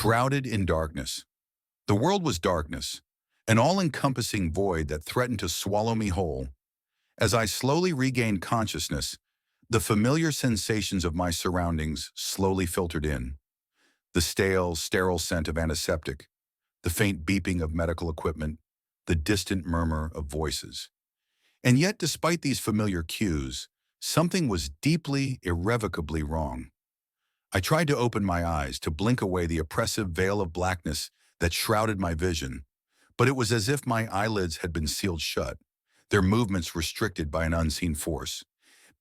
Shrouded in darkness. The world was darkness, an all-encompassing void that threatened to swallow me whole. As I slowly regained consciousness, the familiar sensations of my surroundings slowly filtered in. The stale, sterile scent of antiseptic, the faint beeping of medical equipment, the distant murmur of voices. And yet, despite these familiar cues, something was deeply, irrevocably wrong. I tried to open my eyes, to blink away the oppressive veil of blackness that shrouded my vision, but it was as if my eyelids had been sealed shut, their movements restricted by an unseen force.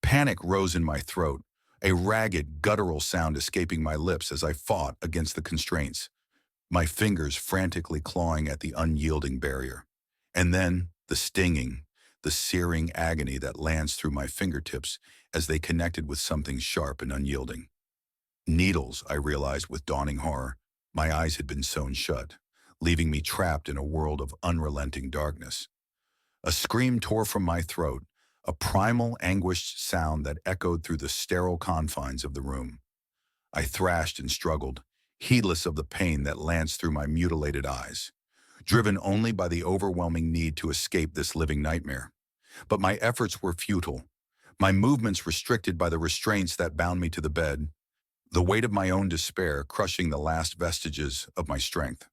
Panic rose in my throat, a ragged, guttural sound escaping my lips as I fought against the constraints, my fingers frantically clawing at the unyielding barrier. And then, the stinging, the searing agony that lanced through my fingertips as they connected with something sharp and unyielding. Needles, I realized with dawning horror. My eyes had been sewn shut, leaving me trapped in a world of unrelenting darkness. A scream tore from my throat, a primal, anguished sound that echoed through the sterile confines of the room. I thrashed and struggled, heedless of the pain that lanced through my mutilated eyes, driven only by the overwhelming need to escape this living nightmare. But my efforts were futile, my movements restricted by the restraints that bound me to the bed, the weight of my own despair crushing the last vestiges of my strength.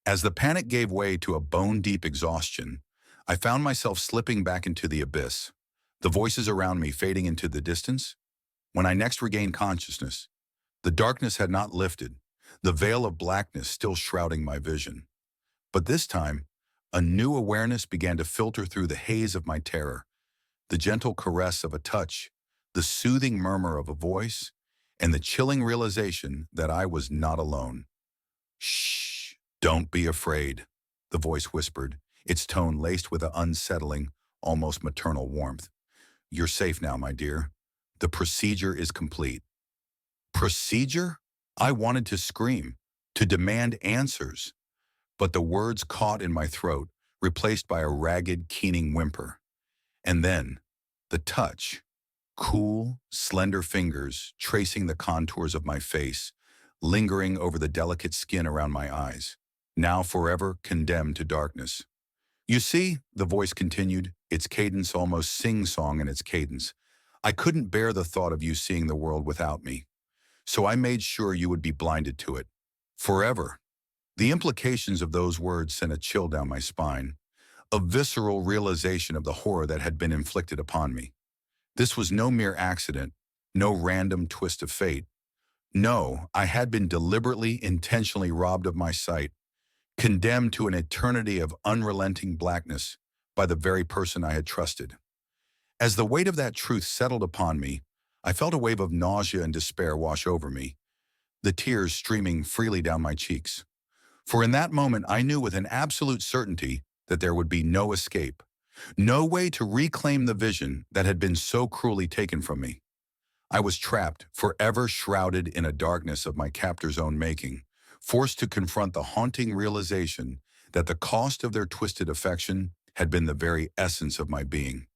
As the panic gave way to a bone-deep exhaustion, I found myself slipping back into the abyss, the voices around me fading into the distance. When I next regained consciousness, the darkness had not lifted, the veil of blackness still shrouding my vision. But this time, a new awareness began to filter through the haze of my terror, the gentle caress of a touch, the soothing murmur of a voice, and the chilling realization that I was not alone. "Shh, don't be afraid," the voice whispered, its tone laced with an unsettling, almost maternal warmth. "You're safe now, my dear. The procedure is complete." Procedure? I wanted to scream, to demand answers, but the words caught in my throat, replaced by a ragged, keening whimper. And then, the touch. Cool, slender fingers tracing the contours of my face, lingering over the delicate skin around my eyes, now forever condemned to darkness. "You see," the voice continued, its cadence almost sing-song in its cadence, "I couldn't bear the thought of you seeing the world without me. So I made sure you would be blinded to it. Forever." The implications of those words sent a chill down my spine, a visceral realization of the horror that had been inflicted upon me. This was no mere accident, no random twist of fate. No, I had been deliberately, intentionally robbed of my sight, condemned to an eternity of unrelenting blackness by the very person I had trusted. As the weight of that truth settled upon me, I felt a wave of nausea and despair wash over me, the tears streaming freely down my cheeks. For in that moment, I knew with an absolute certainty that there would be no escape, no way to reclaim the vision that had been so cruelly taken from me. I was trapped, forever shrouded in a darkness of my captor's own making, forced to confront the haunting realization that the cost of their twisted affection had been the very essence of my being.